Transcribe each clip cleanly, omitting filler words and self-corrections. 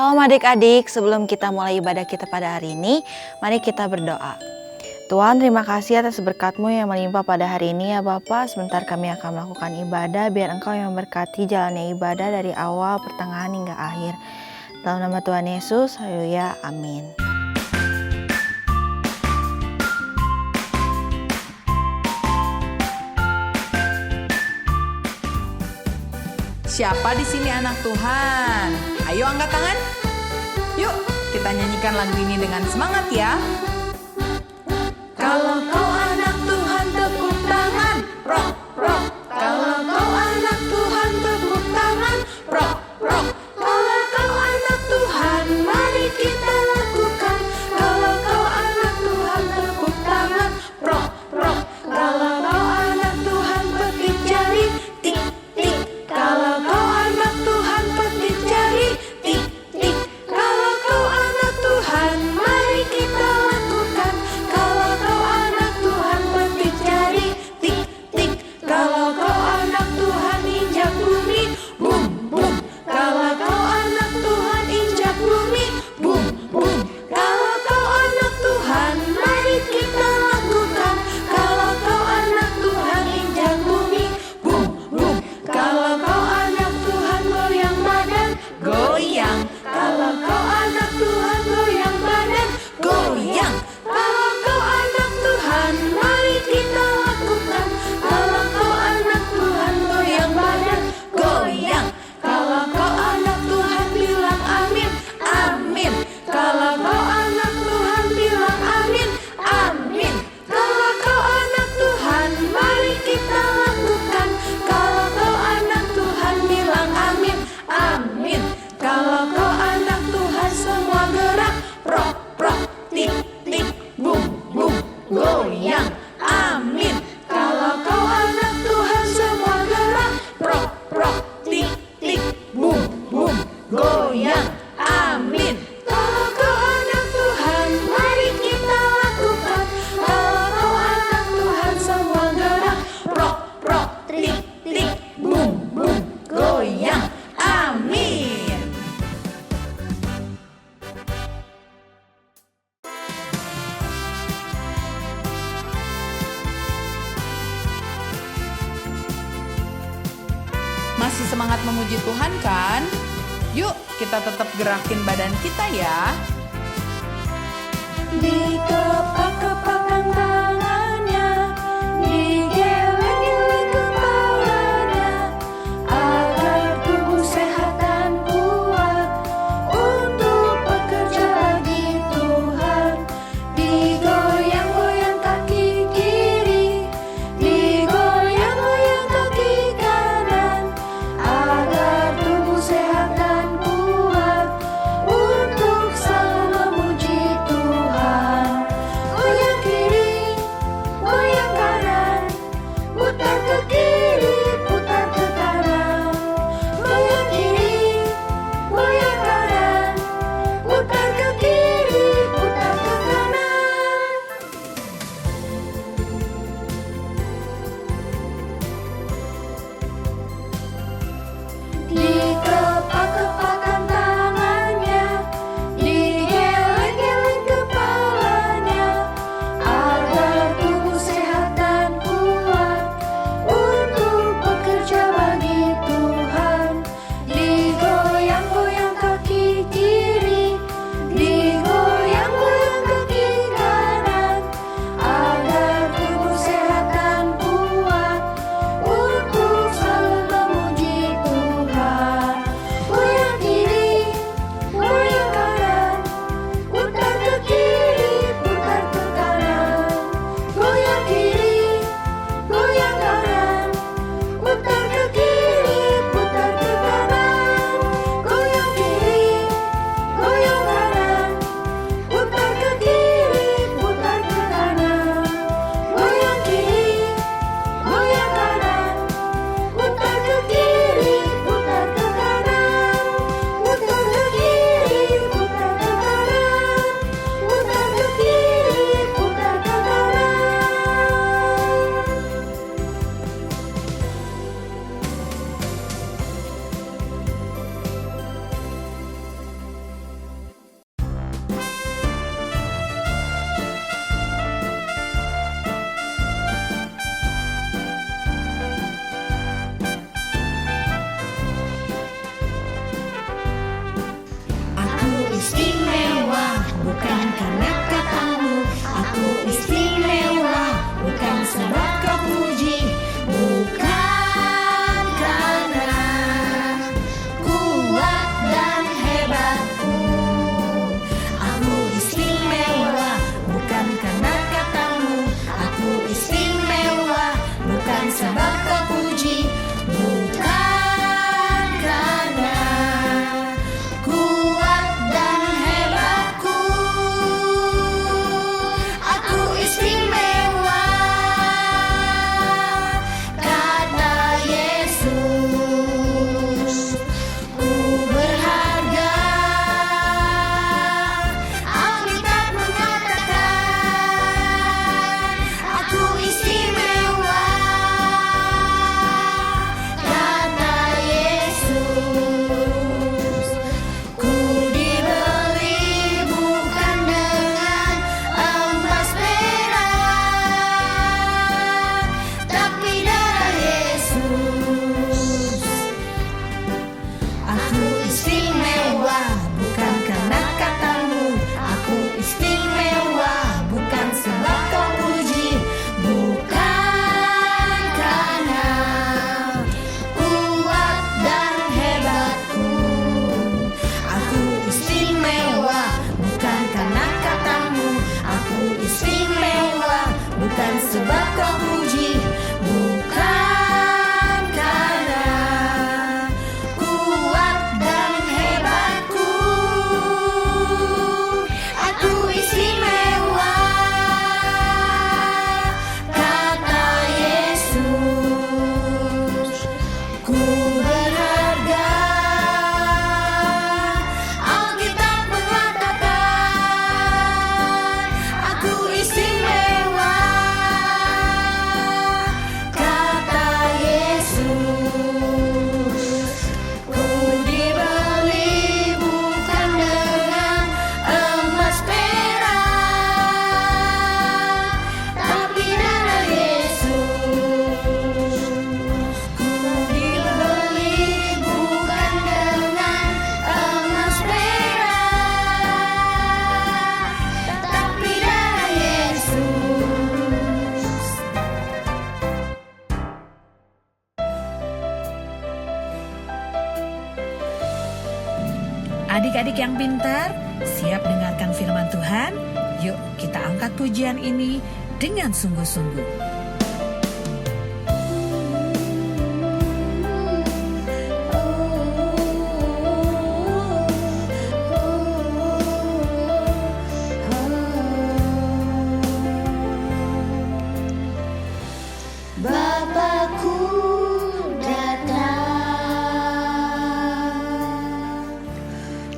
Shalom adik-adik, sebelum kita mulai ibadah kita pada hari ini, mari kita berdoa. Tuhan, terima kasih atas berkat-Mu yang melimpah pada hari ini ya Bapa. Sebentar kami akan melakukan ibadah, biar Engkau yang memberkati jalannya ibadah dari awal, pertengahan hingga akhir. Dalam nama Tuhan Yesus, haleluya, amin. Siapa di sini anak Tuhan? Ayo angkat tangan. Yuk, kita nyanyikan lagu ini dengan semangat ya. Kalau kau anak Tuhan, tepuk tangan. Rock, rock. Kalau kau anak Tuhan, tepuk tangan. Rock, rock. Kalau kau anak Tuhan, mari kita lakukan. Kalau kau anak Tuhan, tepuk tangan. Rock, rock. Kalau kau anak Tuhan, petik jari. Tik, tik. Kalau kau anak Tuhan, petik jari. Tik, tik. Kalau kau anak Tuhan, mari kita lakukan. Kalau kau anak Tuhan, petik jari. Tik, tik. Kalau kau anak Tuhan, injak bumi. Bum, bum. Kalau kau anak Tuhan, injak bumi. Bum, bum. Kalau kau anak Tuhan, mari kita lakukan. Kalau kau anak Tuhan, injak bumi. Bum, bum. Kalau kau anak Tuhan, goyang badan. Goyang. Kalau kau anak Tuhan, goyang badan. Goyang. Kalau kau anak Tuhan, mari kita lakukan. Kalau kau anak Tuhan, goyang badan. Goyang. Kalau kau anak Tuhan, bilang amin. Amin. Kalau kau anak Tuhan, bilang amin. Amin. Kalau kau anak Tuhan, mari kita lakukan. Kalau kau anak Tuhan, bilang amin. Amin. Kalau kau anak Tuhan, semua gerak. Prok, prok, tik, tik, bum, bum, goyang. Amin. Kalau kau anak Tuhan, semua gerak. Prok, prok, tik, tik, bum, bum, goyang. Amin. Kalau kau anak Tuhan, mari kita lakukan. Kalau kau anak Tuhan, semua gerak. Prok, prok, tik, tik, bum, bum, goyang. Amin. Masih semangat memuji Tuhan kan? Yuk, kita tetap gerakin badan kita ya. Dikepak-kepakkan tangannya, digeleng-geleng kepalanya, agar tubuh sehat dan kuat untuk bekerja bagi Tuhan. Digoyang-goyang kaki kiri, digoyang-goyang kaki kanan, agar tubuh sehat dan kuat untuk selalu memuji Tuhan. Dan sebab kau puji bukan karena kuat dan hebatku, aku istimewa, kata Yesus. Ku berharga, Alkitab mengatakan aku istimewa, kata Yesus. Ku dibeli bukan dengan emas perak, tapi darah Yesus. Ku dibeli bukan dengan emas perak, tapi darah Yesus. Adik-adik yang pintar, siap dengarkan firman Tuhan? Yuk kita angkat pujian ini dengan sungguh-sungguh. Bapakku datang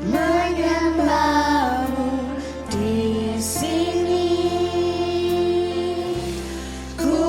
menyembahmu di sini. Ku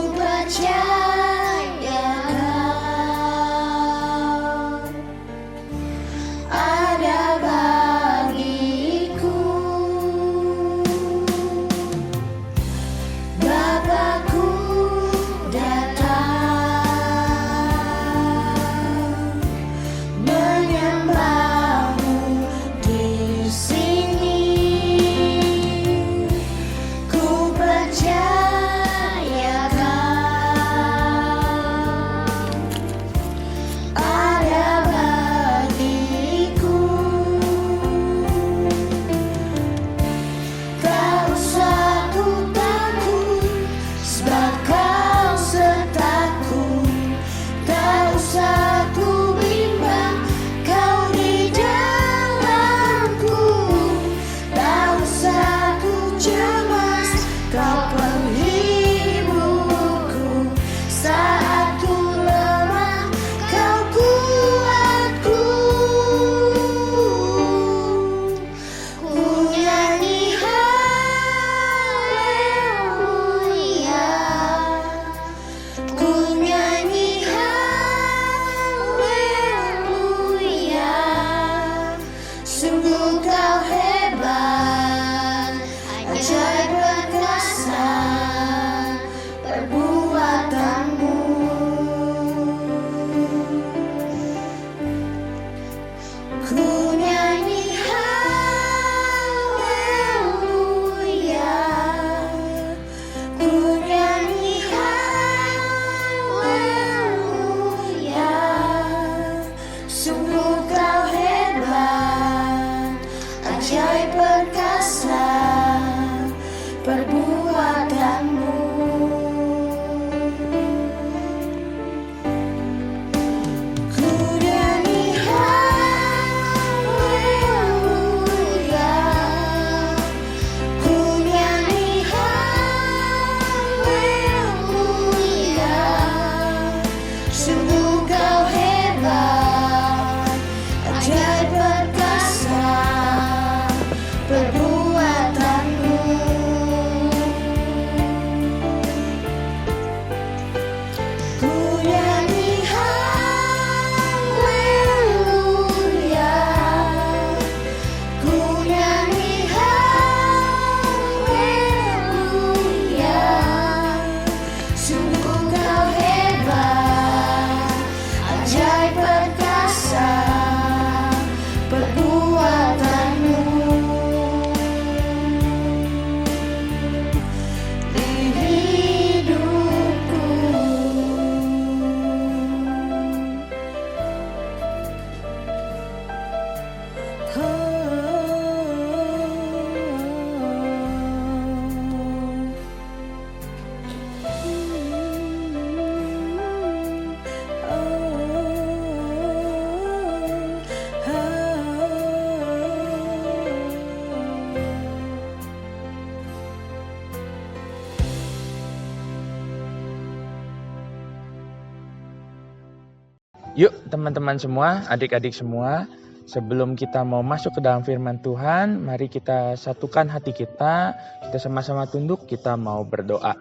Yuk teman-teman semua, adik-adik semua, sebelum kita mau masuk ke dalam firman Tuhan, mari kita satukan hati kita sama-sama tunduk, kita mau berdoa.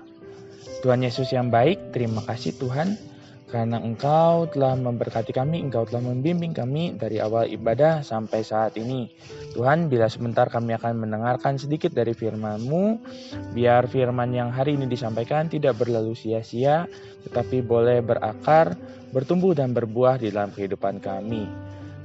Tuhan Yesus yang baik, terima kasih Tuhan, karena Engkau telah memberkati kami, Engkau telah membimbing kami dari awal ibadah sampai saat ini. Tuhan, bila sebentar kami akan mendengarkan sedikit dari firman-Mu, biar firman yang hari ini disampaikan tidak berlalu sia-sia, tetapi boleh berakar, bertumbuh dan berbuah di dalam kehidupan kami.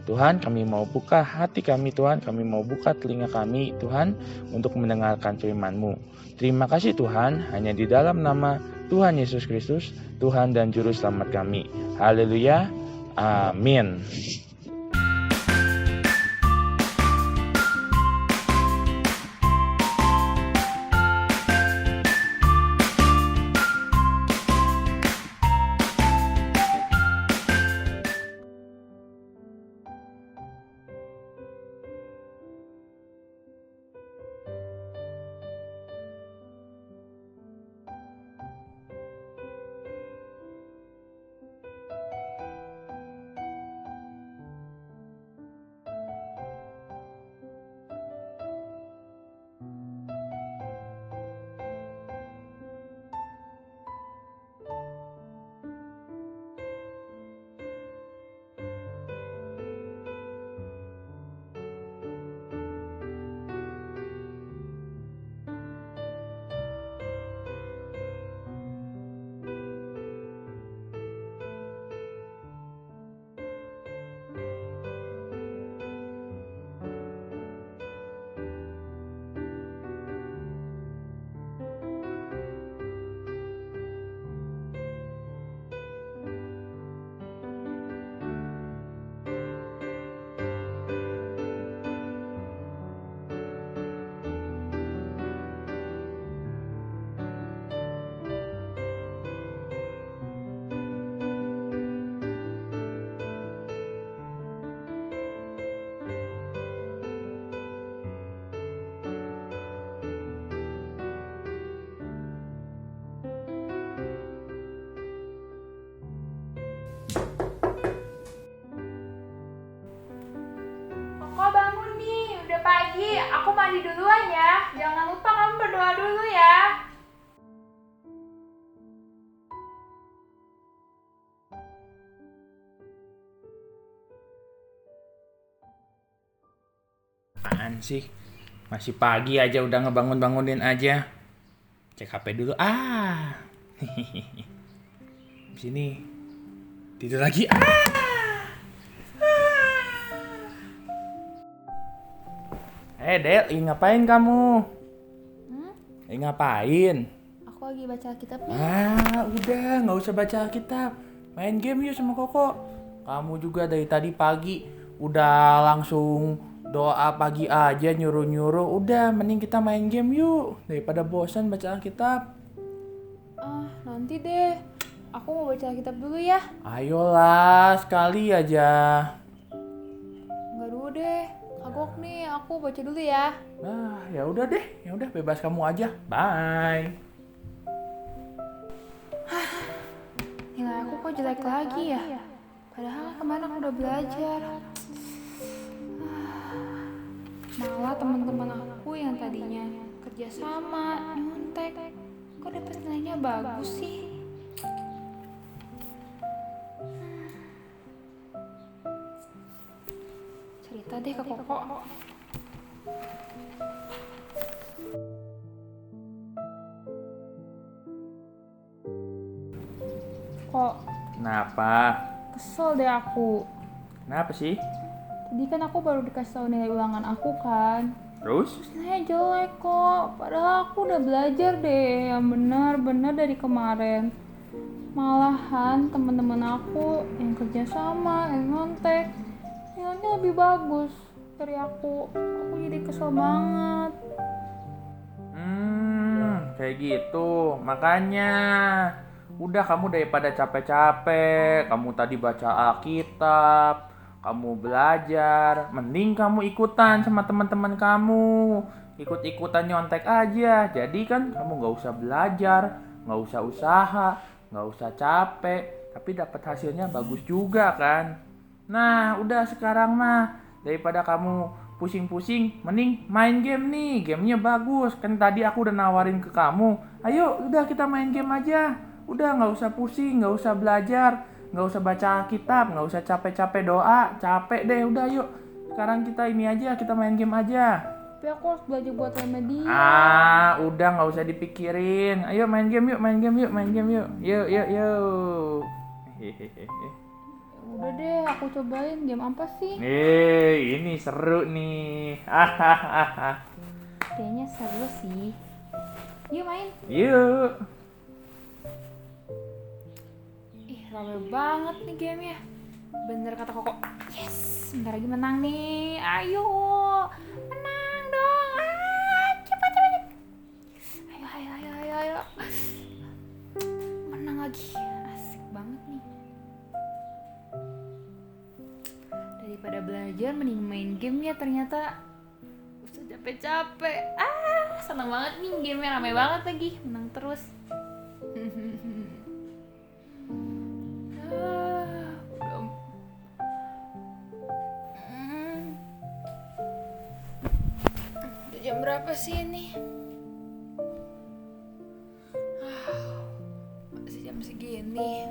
Tuhan, kami mau buka hati kami Tuhan, kami mau buka telinga kami Tuhan untuk mendengarkan firman-Mu. Terima kasih Tuhan, hanya di dalam nama Tuhan Yesus Kristus, Tuhan dan Juru Selamat kami. Haleluya, amin. Kok bangun nih, udah pagi. Aku mandi duluan ya. Jangan lupa kamu berdoa dulu ya. Apaan sih? Masih pagi aja udah ngebangun-bangunin aja. Cek HP dulu. Sini. Tidur lagi. Del, ngapain kamu? Ngapain? Aku lagi baca kitab nih. Udah, nggak usah baca kitab. Main game yuk sama Koko. Kamu juga dari tadi pagi udah langsung doa pagi aja nyuruh-nyuruh. Udah, mending kita main game yuk daripada bosan baca Alkitab. Nanti deh. Aku mau baca kitab dulu ya. Ayolah, sekali aja. Enggak dulu deh. Kagok nih, aku baca dulu ya. Ya udah deh. Ya udah, bebas kamu aja. Bye. Nilai aku kok jelek lagi ya? Padahal kemarin aku udah belajar. Malah teman-teman aku yang tadinya kerja sama, nyontek, kok dapet nilainya bagus sih? Cerita deh ke Koko. Kok Kenapa? kesel deh aku. Kenapa sih? Tadi kan aku baru dikasih tahu nilai ulangan aku kan. Terus? Nilainya jelek kok. Padahal aku udah belajar deh yang benar-benar dari kemarin. Malahan teman-teman aku yang kerja sama, yang ngontek, nilainya lebih bagus dari aku. Aku jadi kesel banget. Kayak gitu. Makanya udah, kamu daripada capek-capek, kamu tadi baca Alkitab, kamu belajar, mending kamu ikutan sama teman-teman kamu. Ikut-ikutan nyontek aja. Jadi kan kamu gak usah belajar, gak usah usaha, gak usah capek. tapi dapat hasilnya bagus juga kan. Nah, udah sekarang mah daripada kamu pusing-pusing, mending main game nih. Gamenya bagus. Kan tadi aku udah nawarin ke kamu. Ayo, udah kita main game aja. Udah nggak usah pusing, nggak usah belajar, nggak usah baca kitab, nggak usah capek-capek doa. Capek deh, udah yuk. Sekarang kita ini aja, kita main game aja. Tapi aku harus belajar buat remedial. Udah nggak usah dipikirin. Ayo main game yuk, main game yuk, main game yuk. Yuk, yuk, yuk. Hehehe. Udah deh, aku cobain game apa sih? Ini seru nih. Kayaknya seru sih. Yuk main. Yuk. Ih, rame banget nih gamenya. Bener kata Koko. Yes, bentar lagi menang nih. Ayo, menang dong. Cepat. Ayo. Menang lagi. Asik banget nih. Daripada belajar, mending main game ya ternyata. Usah capek-capek. Seneng banget nih gamenya, rame banget lagi. Menang terus. Jam berapa sih ini? Masih jam segini.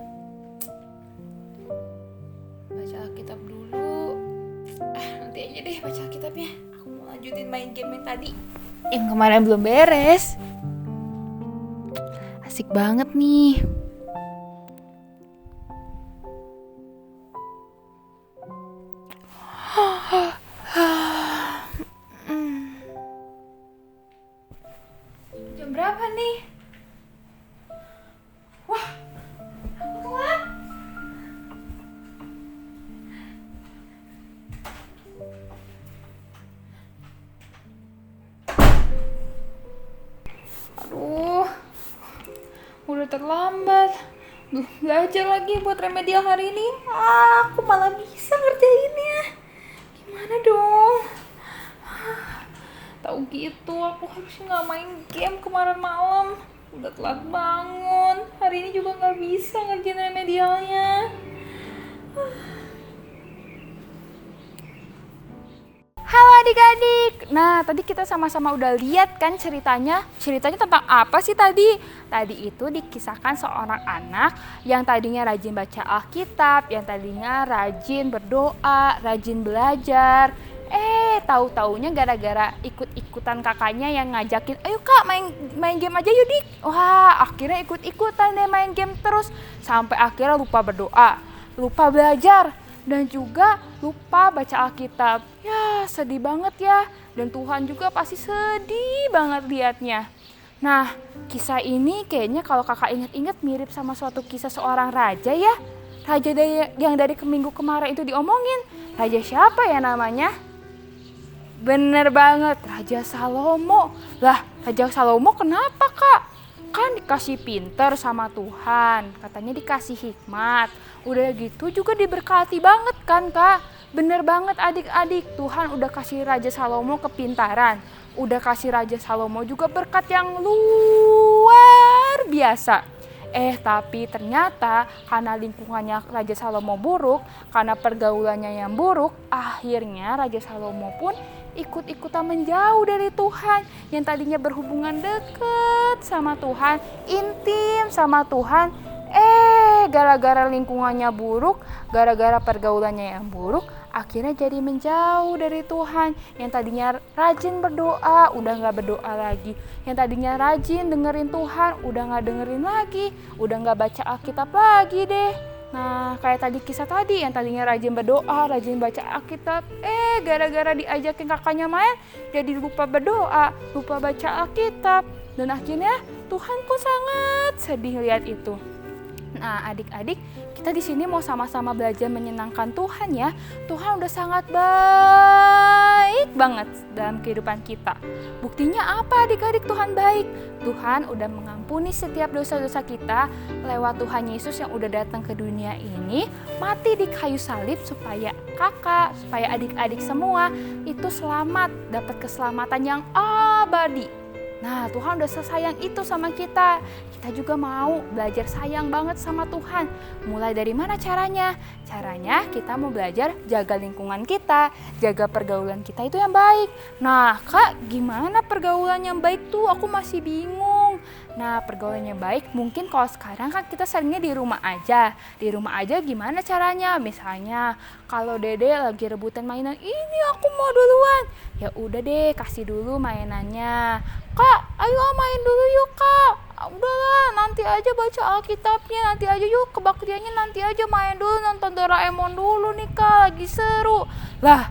Baca Alkitab dulu. Nanti aja deh baca Alkitabnya. Aku mau lanjutin main game yang tadi. Yang kemarin belum beres. Asik banget nih. Jam berapa nih? Wah, aku telat. Aduh, udah terlambat. Belajar lagi buat remedial hari ini. Aku malah bisa ngerjainnya. Gimana dong? Tahu gitu, aku harusnya nggak main game kemarin malam. Udah telat bangun. Hari ini juga nggak bisa ngerjain remedialnya. Halo adik-adik. Nah, tadi kita sama-sama udah lihat kan ceritanya. Ceritanya tentang apa sih tadi? Tadi itu dikisahkan seorang anak yang tadinya rajin baca Alkitab, yang tadinya rajin berdoa, rajin belajar. Tahu-taunya gara-gara ikut-ikutan kakaknya yang ngajakin, ayo kak main game aja yuk dik. Wah, akhirnya ikut-ikutan deh main game terus. Sampai akhirnya lupa berdoa, lupa belajar, dan juga lupa baca Alkitab. Ya, sedih banget ya. Dan Tuhan juga pasti sedih banget liatnya. Nah, kisah ini kayaknya kalau kakak ingat-ingat mirip sama suatu kisah seorang raja ya. Raja yang dari minggu kemarin itu diomongin. Raja siapa ya namanya? Bener banget, Raja Salomo. Lah, Raja Salomo kenapa kak? Kan dikasih pinter sama Tuhan, katanya dikasih hikmat. Udah gitu juga diberkati banget kan kak? Bener banget adik-adik, Tuhan udah kasih Raja Salomo kepintaran. Udah kasih Raja Salomo juga berkat yang luar biasa. Tapi ternyata karena lingkungannya Raja Salomo buruk, karena pergaulannya yang buruk, akhirnya Raja Salomo pun ikut-ikutan menjauh dari Tuhan. Yang tadinya berhubungan dekat sama Tuhan, intim sama Tuhan, gara-gara lingkungannya buruk, gara-gara pergaulannya yang buruk, akhirnya jadi menjauh dari Tuhan. Yang tadinya rajin berdoa, udah gak berdoa lagi. Yang tadinya rajin dengerin Tuhan, udah gak dengerin lagi. Udah gak baca Alkitab lagi deh. Nah, kayak tadi kisah tadi, yang tadinya rajin berdoa, rajin baca Alkitab, gara-gara diajakin kakaknya main, jadi lupa berdoa, lupa baca Alkitab. Dan akhirnya Tuhan pun sangat sedih lihat itu. Nah, adik-adik, kita di sini mau sama-sama belajar menyenangkan Tuhan ya. Tuhan udah sangat baik banget dalam kehidupan kita. Buktinya apa adik-adik Tuhan baik? Tuhan udah mengampuni setiap dosa-dosa kita lewat Tuhan Yesus yang udah datang ke dunia ini, mati di kayu salib supaya kakak, supaya adik-adik semua itu selamat, dapat keselamatan yang abadi. Nah, Tuhan udah sesayang itu sama kita. Kita juga mau belajar sayang banget sama Tuhan. Mulai dari mana caranya? Caranya kita mau belajar jaga lingkungan kita, jaga pergaulan kita itu yang baik. Nah, Kak, gimana pergaulan yang baik tuh? Aku masih bingung. Nah, pergaulan yang baik mungkin kalau sekarang kan kita seringnya di rumah aja. Di rumah aja gimana caranya? Misalnya, kalau Dede lagi rebutan mainan, ini aku mau duluan. Ya udah deh, kasih dulu mainannya. Kak, ayo main dulu yuk Kak. Udahlah, nanti aja baca Alkitabnya, nanti aja yuk kebaktiannya, nanti aja main dulu, nonton Doraemon dulu nih Kak, lagi seru. Lah,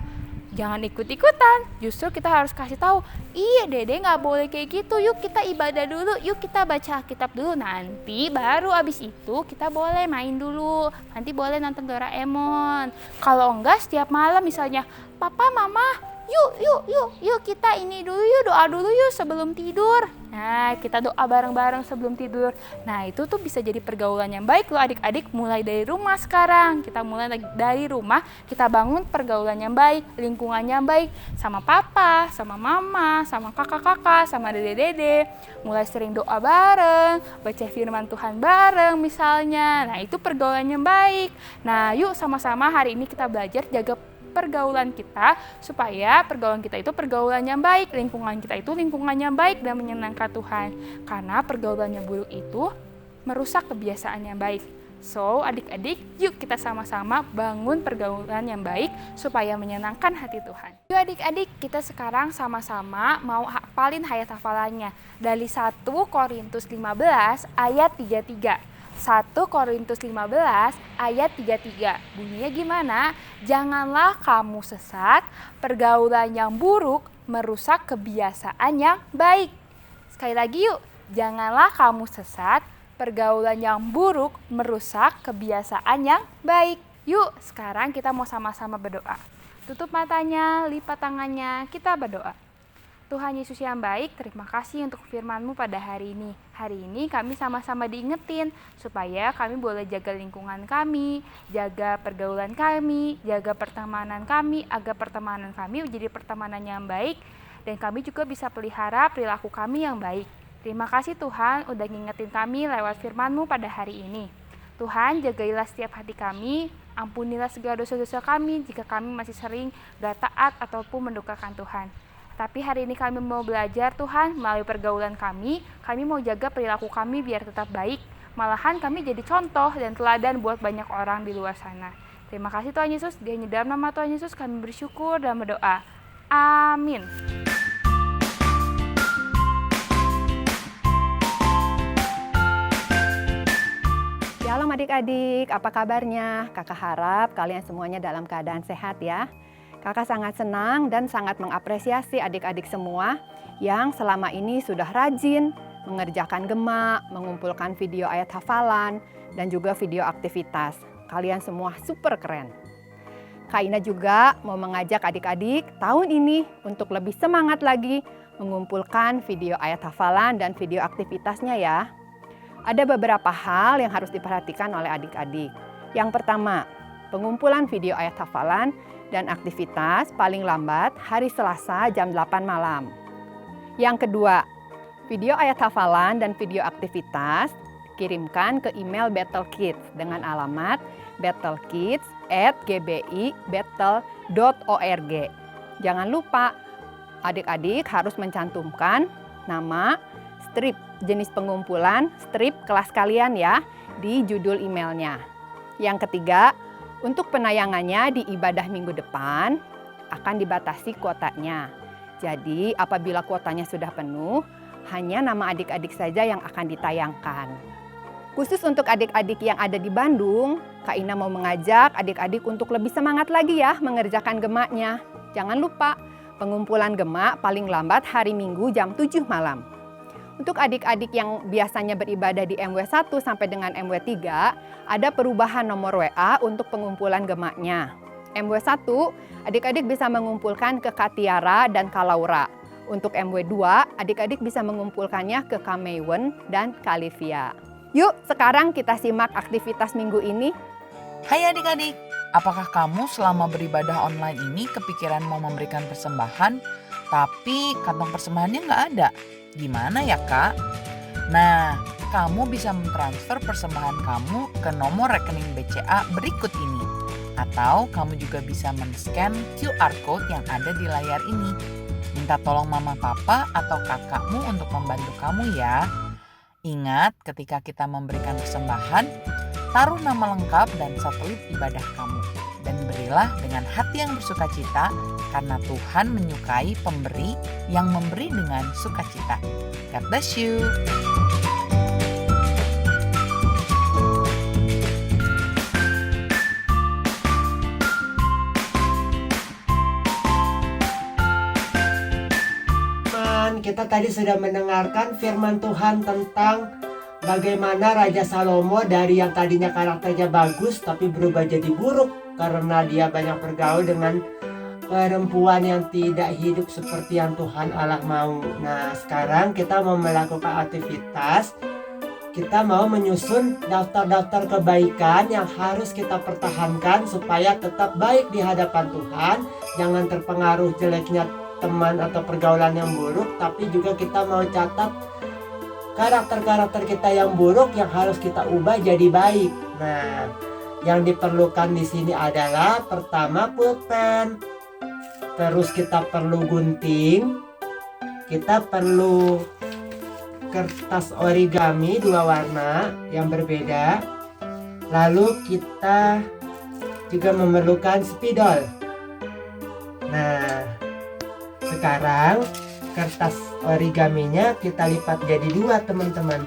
jangan ikut-ikutan, justru kita harus kasih tahu, iya Dede nggak boleh kayak gitu, yuk kita ibadah dulu, yuk kita baca Alkitab dulu, nanti baru abis itu kita boleh main dulu, nanti boleh nonton Doraemon. Kalau enggak setiap malam misalnya, Papa, Mama, yuk kita ini dulu yuk, doa dulu yuk sebelum tidur. Nah, kita doa bareng-bareng sebelum tidur. Nah, itu tuh bisa jadi pergaulan yang baik loh adik-adik, mulai dari rumah sekarang. Kita mulai dari rumah, kita bangun pergaulan yang baik, lingkungan yang baik, sama papa, sama mama, sama kakak-kakak, sama dede-dede. Mulai sering doa bareng, baca firman Tuhan bareng misalnya. Nah, itu pergaulan yang baik. Nah, yuk sama-sama hari ini kita belajar jaga pergaulan kita supaya pergaulan kita itu pergaulan yang baik, lingkungan kita itu lingkungan yang baik dan menyenangkan Tuhan. Karena pergaulan yang buruk itu merusak kebiasaan yang baik. So, adik-adik, yuk kita sama-sama bangun pergaulan yang baik supaya menyenangkan hati Tuhan. Yuk adik-adik, kita sekarang sama-sama mau hafalin ayat hafalannya dari 1 Korintus 15 ayat 33. 1 Korintus 15 ayat 33. Bunyinya gimana? Janganlah kamu sesat, pergaulan yang buruk merusak kebiasaan yang baik. Sekali lagi yuk, janganlah kamu sesat, pergaulan yang buruk merusak kebiasaan yang baik. Yuk, sekarang kita mau sama-sama berdoa. Tutup matanya, lipat tangannya, kita berdoa. Tuhan Yesus yang baik, terima kasih untuk firman-Mu pada hari ini. Hari ini kami sama-sama diingetin supaya kami boleh jaga lingkungan kami, jaga pergaulan kami, jaga pertemanan kami, agar pertemanan kami menjadi pertemanan yang baik, dan kami juga bisa pelihara perilaku kami yang baik. Terima kasih Tuhan udah ngingetin kami lewat firman-Mu pada hari ini. Tuhan, jagailah setiap hati kami, ampunilah segala dosa-dosa kami jika kami masih sering gak taat ataupun mendukakan Tuhan. Tapi hari ini kami mau belajar Tuhan, melalui pergaulan kami mau jaga perilaku kami biar tetap baik. Malahan kami jadi contoh dan teladan buat banyak orang di luar sana. Terima kasih Tuhan Yesus, di dalam nama Tuhan Yesus kami bersyukur dan berdoa. Amin. Shalom adik-adik, apa kabarnya? Kakak harap kalian semuanya dalam keadaan sehat ya. Kakak sangat senang dan sangat mengapresiasi adik-adik semua yang selama ini sudah rajin mengerjakan gema, mengumpulkan video ayat hafalan, dan juga video aktivitas. Kalian semua super keren. Kak Ina juga mau mengajak adik-adik tahun ini untuk lebih semangat lagi mengumpulkan video ayat hafalan dan video aktivitasnya ya. Ada beberapa hal yang harus diperhatikan oleh adik-adik. Yang pertama, pengumpulan video ayat hafalan dan aktivitas paling lambat hari Selasa jam 8 malam. Yang kedua, video ayat hafalan dan video aktivitas kirimkan ke email Battle Kids dengan alamat battlekids@gbi.battle.org. Jangan lupa, adik-adik harus mencantumkan nama, strip, jenis pengumpulan, strip kelas kalian ya di judul emailnya. Yang ketiga, untuk penayangannya di ibadah minggu depan akan dibatasi kuotanya. Jadi apabila kuotanya sudah penuh, hanya nama adik-adik saja yang akan ditayangkan. Khusus untuk adik-adik yang ada di Bandung, Kak Ina mau mengajak adik-adik untuk lebih semangat lagi ya mengerjakan gemanya. Jangan lupa, pengumpulan gema paling lambat hari Minggu jam 7 malam. Untuk adik-adik yang biasanya beribadah di MW1 sampai dengan MW3, ada perubahan nomor WA untuk pengumpulan gemanya. MW1, adik-adik bisa mengumpulkan ke Kak Tiara dan Kak Laura. Untuk MW2, adik-adik bisa mengumpulkannya ke Kak Maywen dan Kak Livia. Yuk, sekarang kita simak aktivitas minggu ini. Hai adik-adik, apakah kamu selama beribadah online ini kepikiran mau memberikan persembahan, tapi kantong persembahannya nggak ada? Gimana ya, Kak? Nah, kamu bisa mentransfer persembahan kamu ke nomor rekening BCA berikut ini. Atau kamu juga bisa men-scan QR code yang ada di layar ini. Minta tolong mama papa atau kakakmu untuk membantu kamu ya. Ingat, ketika kita memberikan persembahan, taruh nama lengkap dan satelit ibadah kamu. Dan berilah dengan hati yang bersukacita, karena Tuhan menyukai pemberi yang memberi dengan sukacita. God bless you. Kita tadi sudah mendengarkan firman Tuhan tentang bagaimana Raja Salomo dari yang tadinya karakternya bagus tapi berubah jadi buruk karena dia banyak bergaul dengan perempuan yang tidak hidup seperti yang Tuhan Allah mau. Nah, sekarang kita mau melakukan aktivitas. Kita mau menyusun daftar-daftar kebaikan yang harus kita pertahankan supaya tetap baik di hadapan Tuhan. Jangan terpengaruh jeleknya teman atau pergaulan yang buruk, tapi juga kita mau catat karakter-karakter kita yang buruk yang harus kita ubah jadi baik. Nah, yang diperlukan di sini adalah pertama pulpen, terus kita perlu gunting, kita perlu kertas origami 2 warna yang berbeda, lalu kita juga memerlukan spidol. Nah, sekarang kertas origaminya kita lipat jadi 2 teman-teman.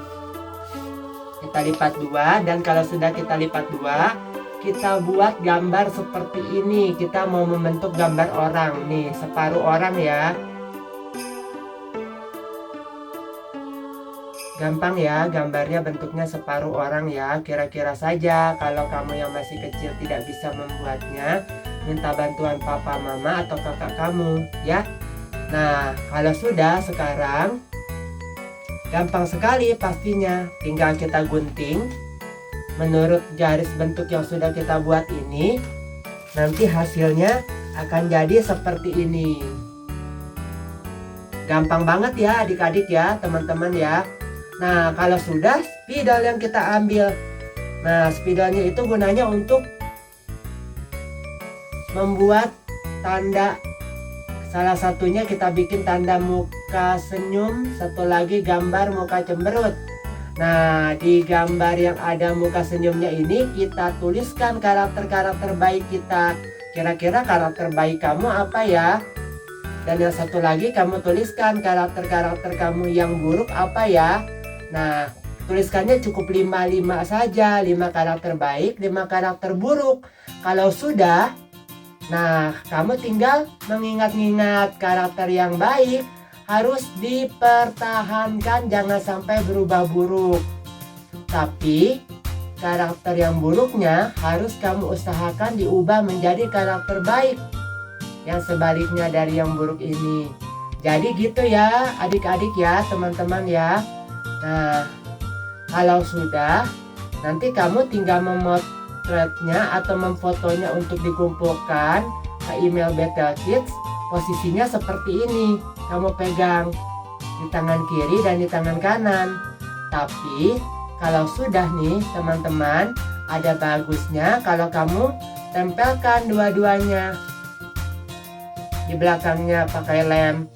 Kita lipat 2 dan kalau sudah kita lipat 2, kita buat gambar seperti ini. Kita mau membentuk gambar orang nih, separuh orang ya. Gampang ya, gambarnya bentuknya separuh orang ya. Kira-kira saja kalau kamu yang masih kecil tidak bisa membuatnya, minta bantuan papa, mama atau kakak kamu ya. Nah, kalau sudah sekarang gampang sekali pastinya, tinggal kita gunting menurut garis bentuk yang sudah kita buat ini. Nanti hasilnya akan jadi seperti ini. Gampang banget ya adik-adik ya, teman-teman ya. Nah, kalau sudah, spidol yang kita ambil. Nah, spidolnya itu gunanya untuk membuat tanda. Salah satunya kita bikin tanda muka senyum, satu lagi gambar muka cemberut. Nah, di gambar yang ada muka senyumnya ini kita tuliskan karakter-karakter baik kita. Kira-kira karakter baik kamu apa ya? Dan yang satu lagi kamu tuliskan karakter-karakter kamu yang buruk apa ya? Nah, tuliskannya cukup 5 saja, 5 karakter baik, 5 karakter buruk. Kalau sudah, nah, kamu tinggal mengingat-ingat karakter yang baik harus dipertahankan, jangan sampai berubah buruk. Tapi karakter yang buruknya harus kamu usahakan diubah menjadi karakter baik yang sebaliknya dari yang buruk ini. Jadi gitu ya adik-adik ya, teman-teman ya. Nah, kalau sudah, nanti kamu tinggal memotretnya atau memfotonya untuk dikumpulkan ke email Bethel Kids. Posisinya seperti ini, kamu pegang di tangan kiri dan di tangan kanan. Tapi kalau sudah nih teman-teman, ada bagusnya kalau kamu tempelkan dua-duanya di belakangnya pakai lem.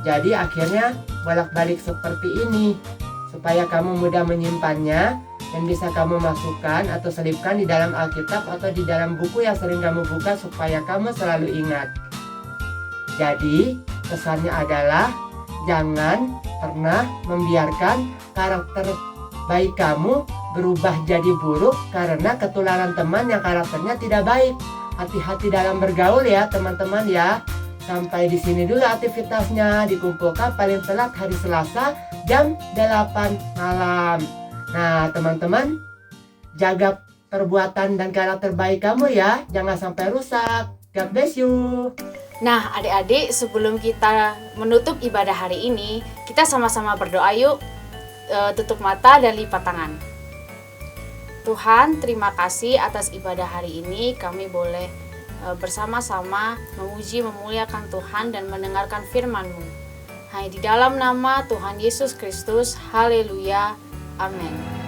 Jadi akhirnya bolak-balik seperti ini, supaya kamu mudah menyimpannya dan bisa kamu masukkan atau selipkan di dalam Alkitab atau di dalam buku yang sering kamu buka supaya kamu selalu ingat. Jadi pesannya adalah jangan pernah membiarkan karakter baik kamu berubah jadi buruk karena ketularan teman yang karakternya tidak baik. Hati-hati dalam bergaul ya teman-teman ya. Sampai di sini dulu aktivitasnya, dikumpulkan paling telat hari Selasa jam 8 malam. Nah teman-teman, jaga perbuatan dan karakter baik kamu ya, jangan sampai rusak. God bless you. Nah adik-adik, sebelum kita menutup ibadah hari ini, kita sama-sama berdoa yuk. Tutup mata dan lipat tangan. Tuhan, terima kasih atas ibadah hari ini. Kami boleh bersama-sama memuji, memuliakan Tuhan dan mendengarkan firman-Mu. Hanya di dalam nama Tuhan Yesus Kristus. Haleluya. Amin.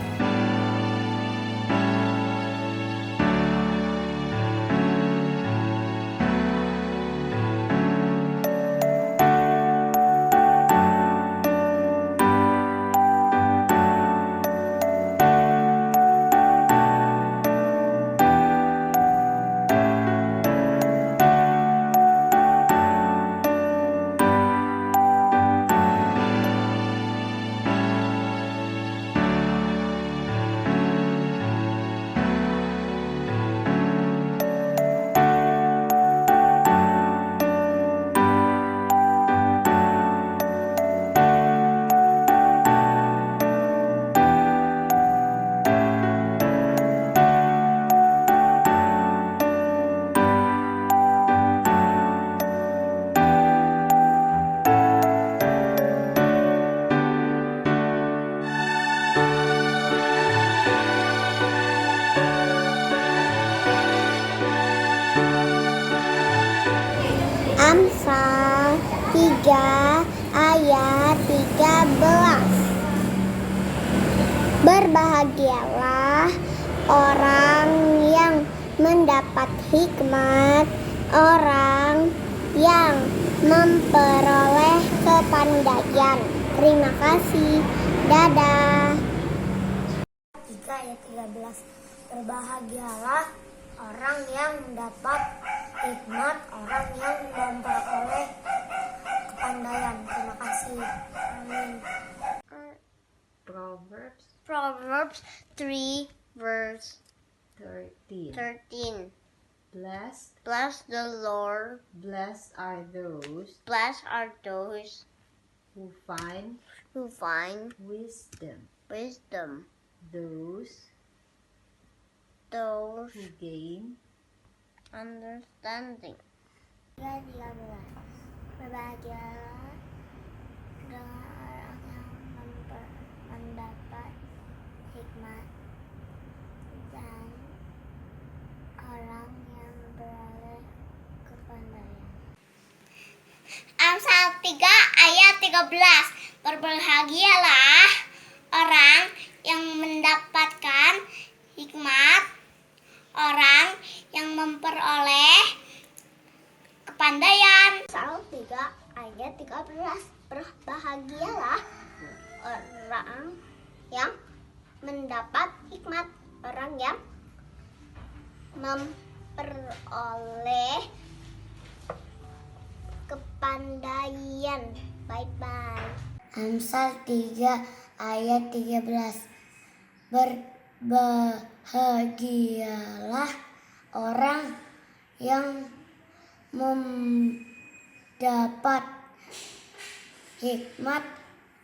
Amsal 3 ayat 13. Berbahagialah orang yang mendapat hikmat, orang yang memperoleh kepandaian. Terima kasih. Dadah. 3 ayat 13. Berbahagialah orang yang mendapat hikmat, orang yang memperoleh kepandaian. Terima kasih. Amin. Proverbs 3 verse 13. Bless the Lord. Blessed are those who find wisdom. Those who gain understanding. 13. Berbahagialah orang yang mendapat hikmat dan orang yang memperoleh kepandaian. Amsal 3 ayat 13. Berbahagialah orang yang mendapatkan hikmat, orang yang memperoleh kepandaian. Amsal 3 ayat 13. Berbahagialah orang yang mendapat hikmat, orang yang memperoleh kepandaian. Bye-bye. Amsal 3 ayat 13. Berbahagialah orang yang mendapat hikmat,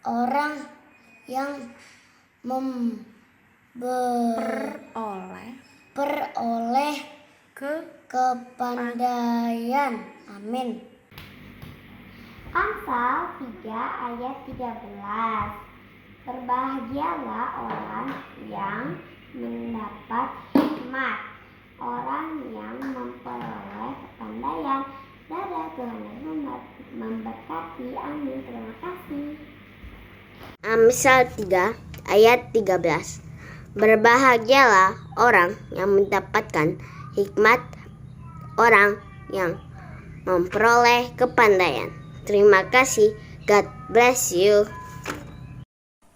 orang yang memperoleh kepandaian. Amin. Amsal 3 ayat 13. Berbahagialah orang yang mendapat hikmat, orang yang memperoleh kepandaian. Dadah, Tuhan memberkati. Amin. Terima kasih. Amsal 3 ayat 13. Berbahagialah orang yang mendapatkan hikmat, orang yang memperoleh kepandaian. Terima kasih. God bless you.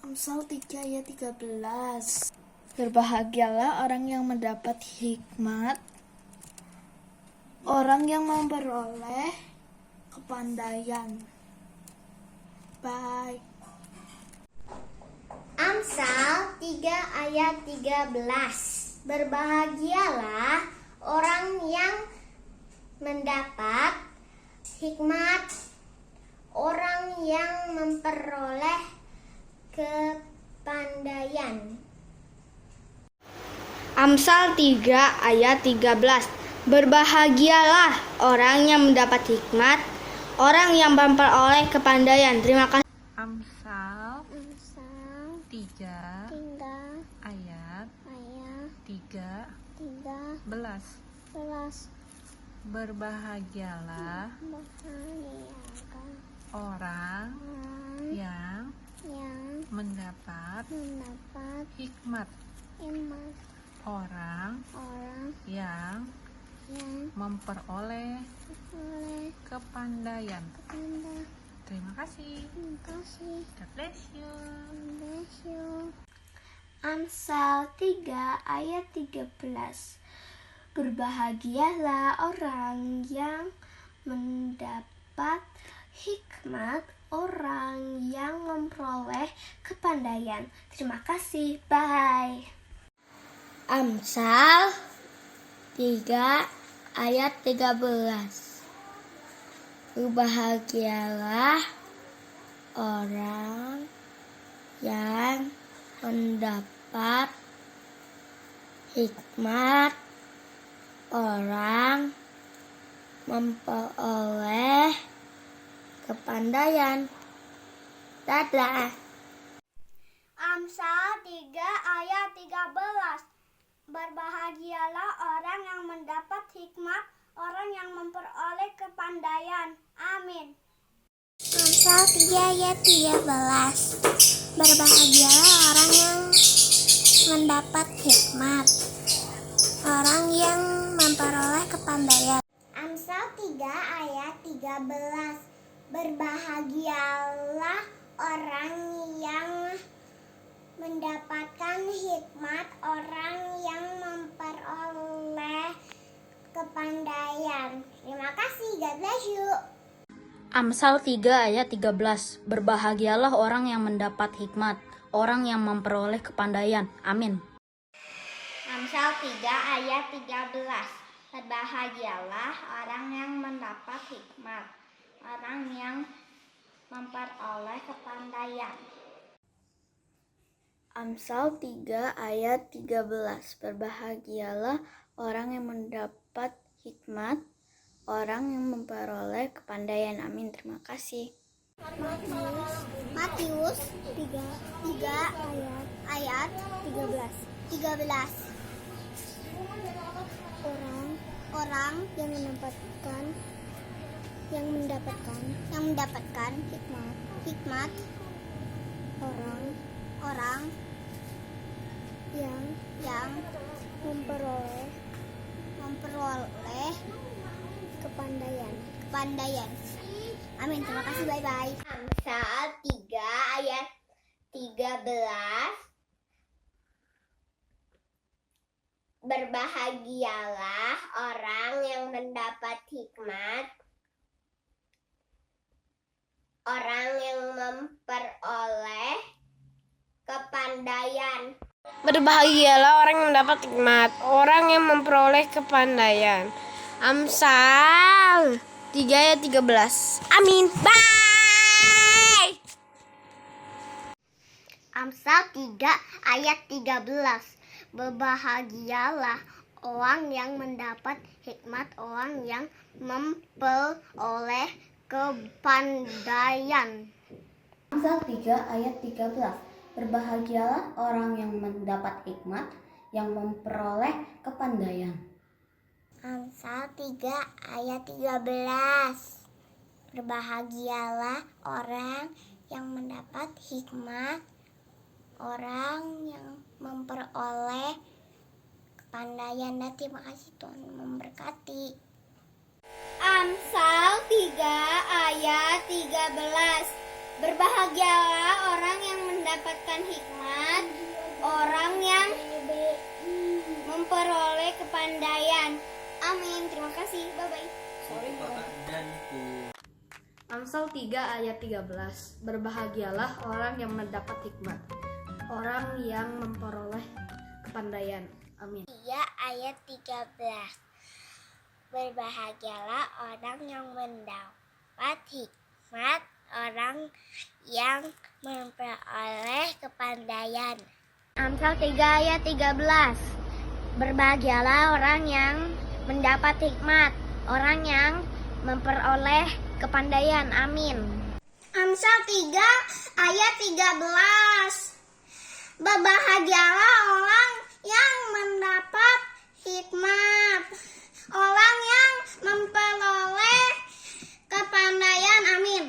Amsal 3 ayat 13. Berbahagialah orang yang mendapat hikmat, orang yang memperoleh kepandaian. Bye. Amsal 3 ayat 13. Berbahagialah orang yang mendapat hikmat, orang yang memperoleh kepandaian. Amsal 3 ayat 13. Berbahagialah orang yang mendapat hikmat, orang yang memperoleh kepandaian. Terima kasih. Amsal 3 ayat 13. Berbahagialah orang yang mendapat hikmat. Orang yang memperoleh kepandaian. Terima kasih. God bless you. Amsal 3 ayat 13. Berbahagialah orang yang mendapat hikmat, orang yang memperoleh kepandaian. Terima kasih. Bye. Amsal 3 ayat 13. Berbahagialah orang yang mendapat hikmat, orang memperoleh kepandaian. Dadah. Amsal 3 ayat 13. Berbahagialah orang yang mendapat hikmat, orang yang memperoleh kepandaian. Amin. Amsal 3 ayat 13. Berbahagialah orang yang mendapat hikmat, orang yang memperoleh kepandaian. Amsal 3 ayat 13. Berbahagialah orang yang mendapatkan hikmat, orang yang memperoleh kepandaian. Terima kasih. God bless you. Amsal 3 ayat 13. Berbahagialah orang yang mendapat hikmat, orang yang memperoleh kepandaian. Amin. Amsal 3 ayat 13. Berbahagialah orang yang mendapat hikmat, orang yang memperoleh kepandaian. Amsal 3 ayat 13. Berbahagialah orang yang mendapat hikmat, orang yang memperoleh kepandaian. Amin. Terima kasih. Matius 3 ayat 13. Orang yang mendapatkan hikmat, orang yang memperoleh kepandaian. Amin. Terima kasih. Bye-bye. Amsal 3 ayat 13. Berbahagialah orang yang mendapat hikmat, orang yang memperoleh kepandaian. Berbahagialah orang yang mendapat hikmat, orang yang memperoleh kepandaian. Amsal 3 ayat 13. Amin. Bye. Amsal 3 ayat 13. Berbahagialah orang yang mendapat hikmat, orang yang memperoleh kepandaian. Amsal 3 ayat 13. Berbahagialah orang yang mendapat hikmat, yang memperoleh kepandaian. Amsal 3 ayat 13. Berbahagialah orang yang mendapat hikmat, orang yang memperoleh kepandaian. Dan terima kasih, Tuhan memberkati. Amsal 3 ayat 13. Berbahagialah orang yang mendapatkan hikmat, orang yang memperoleh kepandaian. Amin. Terima kasih. Bye-bye. Amsal 3 ayat 13. Berbahagialah orang yang mendapat hikmat, orang yang memperoleh kepandaian. Amin. 3 ayat 13. Berbahagialah orang yang mendapat hikmat, orang yang memperoleh kepandaian. Amsal 3 ayat 13. Berbahagialah orang yang mendapat hikmat, orang yang memperoleh kepandaian. Amin. Amsal 3 ayat 13. Berbahagialah orang yang mendapat hikmat, orang yang memperoleh kepandaian. Amin.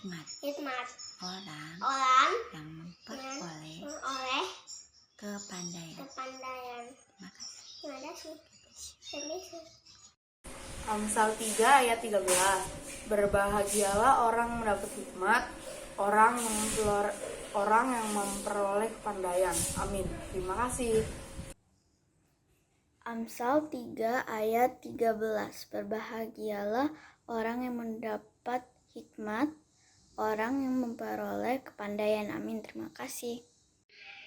Hikmat. Orang Orang yang memperoleh oleh kepandaian. Terima kasih. Permisi. Amsal 3 ayat 13. Berbahagialah orang mendapat hikmat, orang yang memperoleh kepandaian. Amin. Terima kasih. Amsal 3 ayat 13. Berbahagialah orang yang mendapat hikmat, orang yang memperoleh kepandaian. Amin. Terima kasih.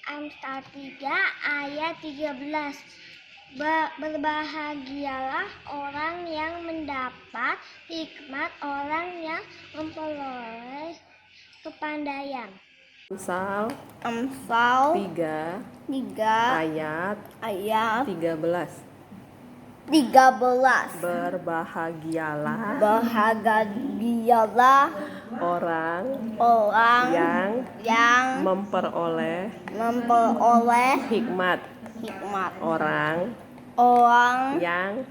Amsal 3 ayat 13. Berbahagialah orang yang mendapat hikmat, orang yang memperoleh kepandaian. Amsal 3 ayat 13. Berbahagialah orang yang memperoleh hikmat, orang yang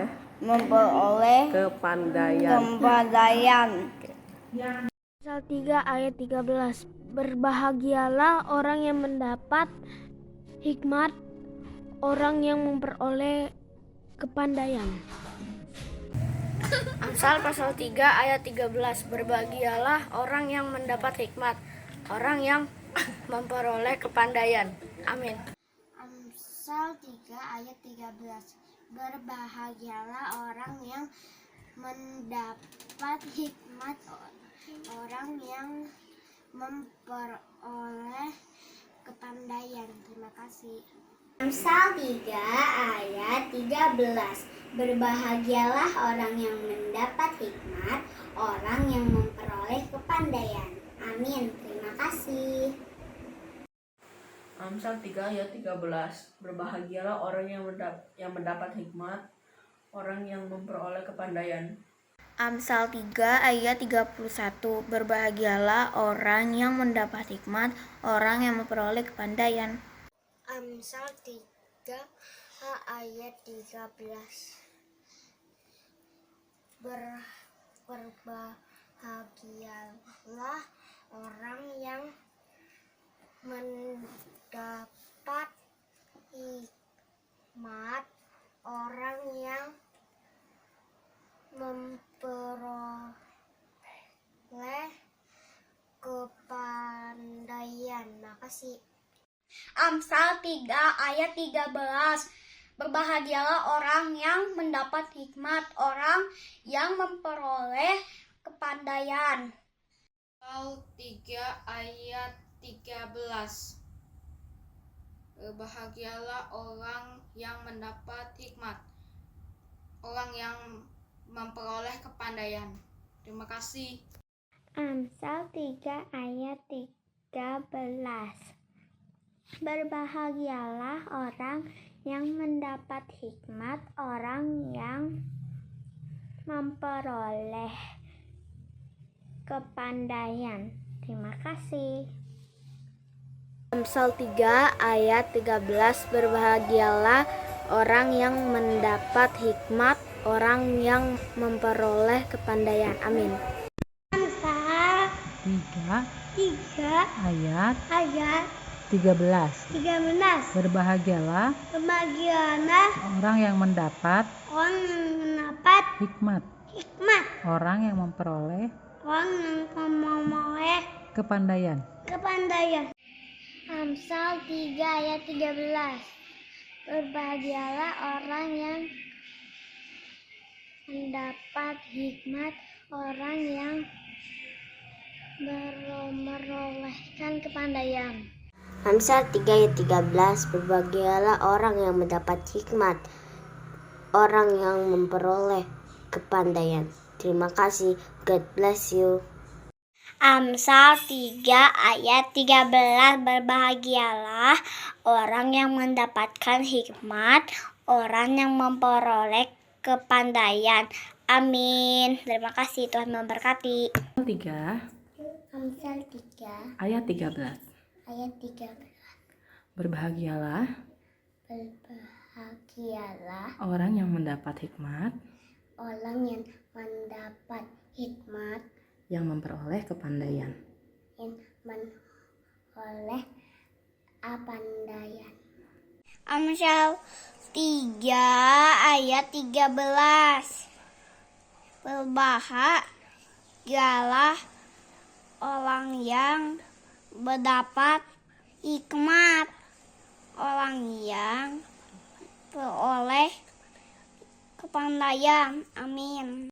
memperoleh kepandaian. Amsal 3 ayat 13. Berbahagialah orang yang mendapat hikmat, orang yang memperoleh kepandaian. Amsal pasal 3 ayat 13. Berbahagialah orang yang mendapat hikmat, orang yang memperoleh kepandaian. Amin. Amsal 3 ayat 13. Berbahagialah orang yang mendapat hikmat, orang yang memperoleh kepandaian. Terima kasih. Amsal 3 ayat 13. Berbahagialah orang yang mendapat hikmat, orang yang memperoleh kepandaian. Amin. Terima kasih. Amsal 3 ayat 13. Berbahagialah orang yang mendapat hikmat, orang yang memperoleh kepandaian. Amsal 3 ayat 31. Berbahagialah orang yang mendapat hikmat, orang yang memperoleh kepandaian. Amsal 3 ayat 13. Berbahagialah orang yang mendapat hikmat, orang yang memperoleh kepandaian. Makasih. Amsal 3 ayat 13. Berbahagialah orang yang mendapat hikmat, orang yang memperoleh kepandaian. Amsal 3 ayat 13. Berbahagialah orang yang mendapat hikmat, orang yang memperoleh kepandaian. Terima kasih. Amsal 3 ayat 13. Berbahagialah orang yang mendapat hikmat, orang yang memperoleh kepandaian. Terima kasih. Amsal 3 ayat 13. Berbahagialah orang yang mendapat hikmat, orang yang memperoleh kepandaian. Amin. Amsal 3 ayat 13. Berbahagialah orang yang mendapat hikmat, orang yang memperoleh kepandaian. Amsal 3 ayat 13. Berbahagialah orang yang mendapat hikmat, orang yang memperolehkan kepandaian. Amsal 3 ayat 13. Berbahagialah orang yang mendapat hikmat, orang yang memperoleh kepandaian. Terima kasih. God bless you. Amsal 3 ayat 13. Berbahagialah orang yang mendapatkan hikmat, orang yang memperoleh kepandaian. Amin. Terima kasih, Tuhan memberkati. Amsal 3 Amsal 3 ayat 13. ayat 13. Berbahagialah Berbahagialah orang yang mendapat hikmat, orang yang mendapat hikmat, yang memperoleh kepandaian. yang memperoleh kepandaian. Amsal 3 ayat 13. Berbahagialah orang yang mendapat hikmat, orang yang beroleh kepandaian. Amin.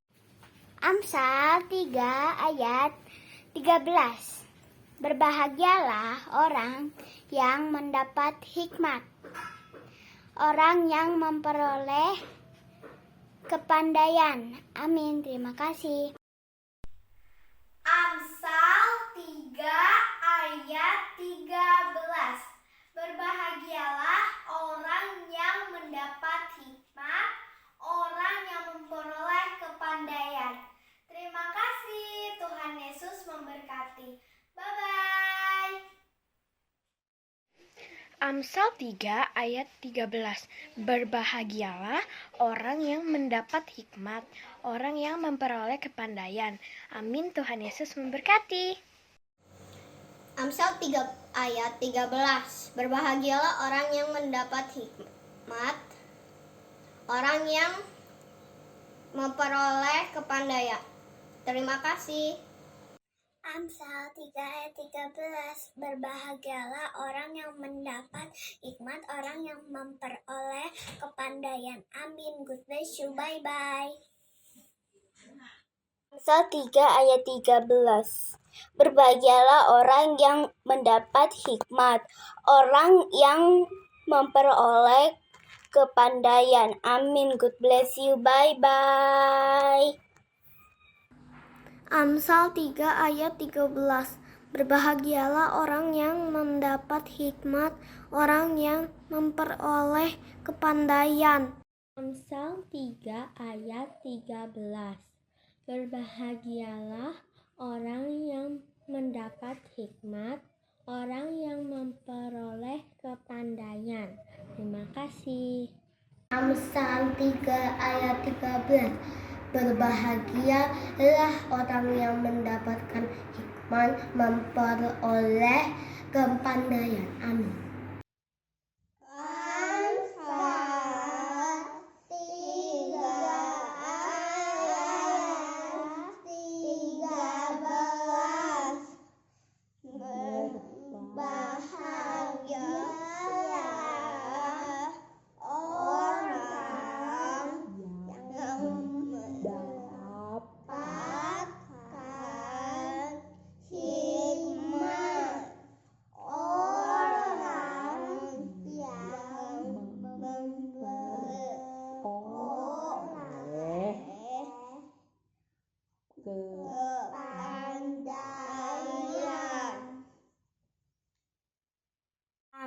Amsal 3 ayat 13. Berbahagialah orang yang mendapat hikmat, orang yang memperoleh kepandaian. Amin. Terima kasih. Amsal 3 ayat 13. Berbahagialah orang yang mendapat hikmat, orang yang memperoleh kepandaian. Terima kasih. Tuhan Yesus memberkati. Bye-bye. Amsal 3 ayat 13. Berbahagialah orang yang mendapat hikmat, orang yang memperoleh kepandaian. Amin. Tuhan Yesus memberkati. Amsal 3 ayat 13. Berbahagialah orang yang mendapat hikmat, orang yang memperoleh kepandaian. Terima kasih. Amsal 3 ayat 13. Berbahagialah orang yang mendapat hikmat, orang yang memperoleh kepandaian. Amin. God bless you. Bye-bye. Amsal 3 ayat 13. Berbahagialah orang yang mendapat hikmat, orang yang memperoleh kepandaian. Amin. God bless you. Bye-bye. Amsal 3 ayat 13. Berbahagialah orang yang mendapat hikmat, orang yang memperoleh kepandaian. Amsal 3 ayat 13. Berbahagialah orang yang mendapat hikmat, orang yang memperoleh kepandaian. Terima kasih. Amsal 3 ayat 13. Berbahagialah orang yang mendapatkan hikmat, memperoleh kepandaian. Amin.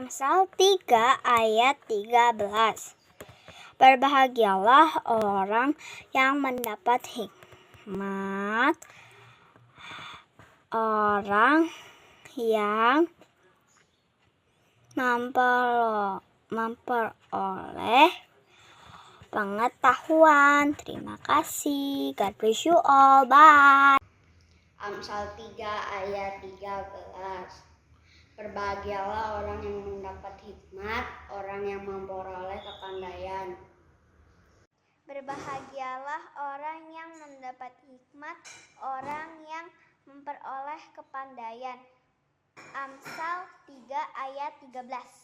Amsal 3 ayat 13. Berbahagialah orang yang mendapat hikmat, orang yang memperoleh pengetahuan. Terima kasih. God bless you all. Bye. Amsal 3 ayat 13. Berbahagialah orang yang mendapat hikmat, orang yang memperoleh kepandaian. Berbahagialah orang yang mendapat hikmat, orang yang memperoleh kepandaian. Amsal 3 ayat 13.